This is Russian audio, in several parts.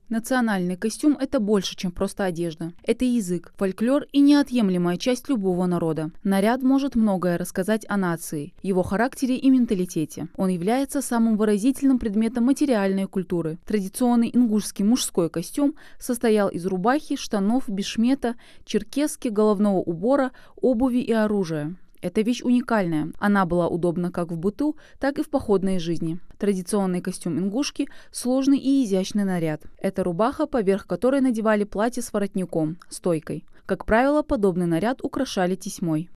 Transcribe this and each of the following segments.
Национальный костюм – это больше, чем просто одежда. Это язык, фольклор и неотъемлемая часть любого народа. Наряд может многое рассказать о нации, его характере и менталитете. Он является самым выразительным предметом материальной культуры. Традиционный ингушский мужской костюм состоял из рубахи, штанов, бешмета, черкески, головного убора, обуви и оружия. Эта вещь уникальная. Она была удобна как в быту, так и в походной жизни. Традиционный костюм ингушки – сложный и изящный наряд. Это рубаха, поверх которой надевали платье с воротником, стойкой. Как правило, подобный наряд украшали тесьмой.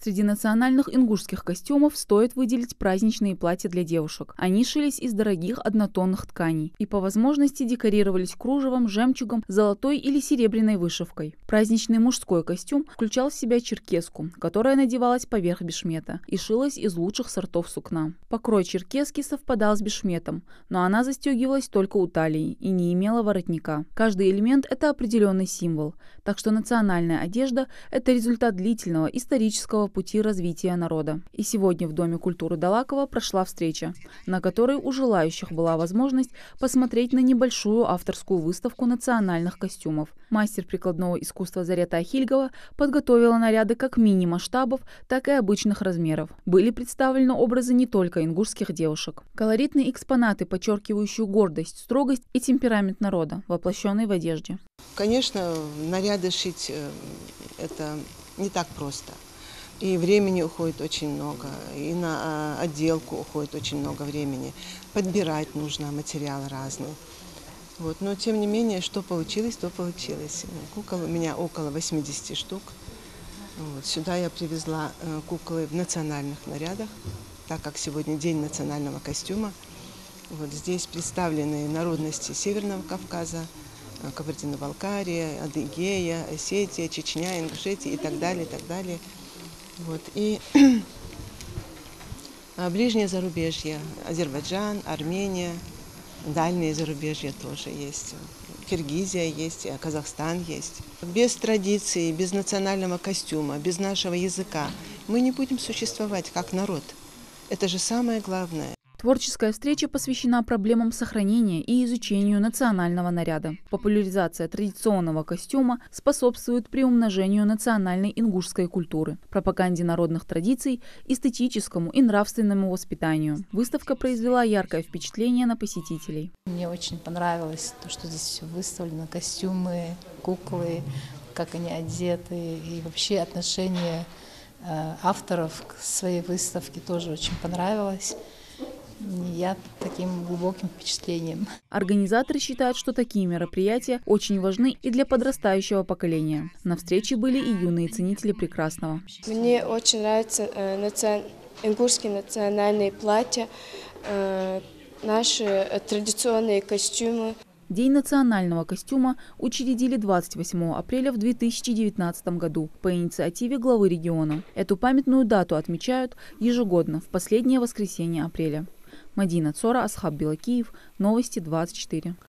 Среди национальных ингушских костюмов стоит выделить праздничные платья для девушек. Они шились из дорогих однотонных тканей и по возможности декорировались кружевом, жемчугом, золотой или серебряной вышивкой. Праздничный мужской костюм включал в себя черкеску, которая надевалась поверх бешмета и шилась из лучших сортов сукна. Покрой черкески совпадал с бешметом, но она застегивалась только у талии и не имела воротника. Каждый элемент – это определенный символ, так что национальная одежда – это результат длительного исторического пути развития народа. И сегодня в Доме культуры Далакова прошла встреча, на которой у желающих была возможность посмотреть на небольшую авторскую выставку национальных костюмов. Мастер прикладного искусства Зарета Ахильгова подготовила наряды как мини-масштабов, так и обычных размеров. Были представлены образы не только ингушских девушек. Колоритные экспонаты, подчеркивающие гордость, строгость и темперамент народа, воплощенный в одежде. Конечно, наряды шить – это не так просто. И времени уходит очень много, и на отделку уходит очень много времени. Подбирать нужно материал разный. Вот. Но тем не менее, что получилось, то получилось. Кукол у меня около 80 штук. Вот. Сюда я привезла куклы в национальных нарядах, так как сегодня день национального костюма. Вот здесь представлены народности Северного Кавказа, Кабардино-Балкария, Адыгея, Осетия, Чечня, Ингушетия и так далее, и так далее. Вот. И ближнее зарубежье, Азербайджан, Армения, дальние зарубежья тоже есть, Киргизия есть, Казахстан есть. Без традиции, без национального костюма, без нашего языка мы не будем существовать как народ. Это же самое главное. Творческая встреча посвящена проблемам сохранения и изучению национального наряда. Популяризация традиционного костюма способствует приумножению национальной ингушской культуры, пропаганде народных традиций, эстетическому и нравственному воспитанию. Выставка произвела яркое впечатление на посетителей. Мне очень понравилось то, что здесь все выставлено, костюмы, куклы, как они одеты, и вообще отношение авторов к своей выставке тоже очень понравилось. Я таким глубоким впечатлением. Организаторы считают, что такие мероприятия очень важны и для подрастающего поколения. На встрече были и юные ценители прекрасного. Мне очень нравятся ингушские национальные платья, наши традиционные костюмы. День национального костюма учредили 28 апреля в 2019 году по инициативе главы региона. Эту памятную дату отмечают ежегодно в последнее воскресенье апреля. Мадина Цора, Асхаб Белакиев, Новости 24.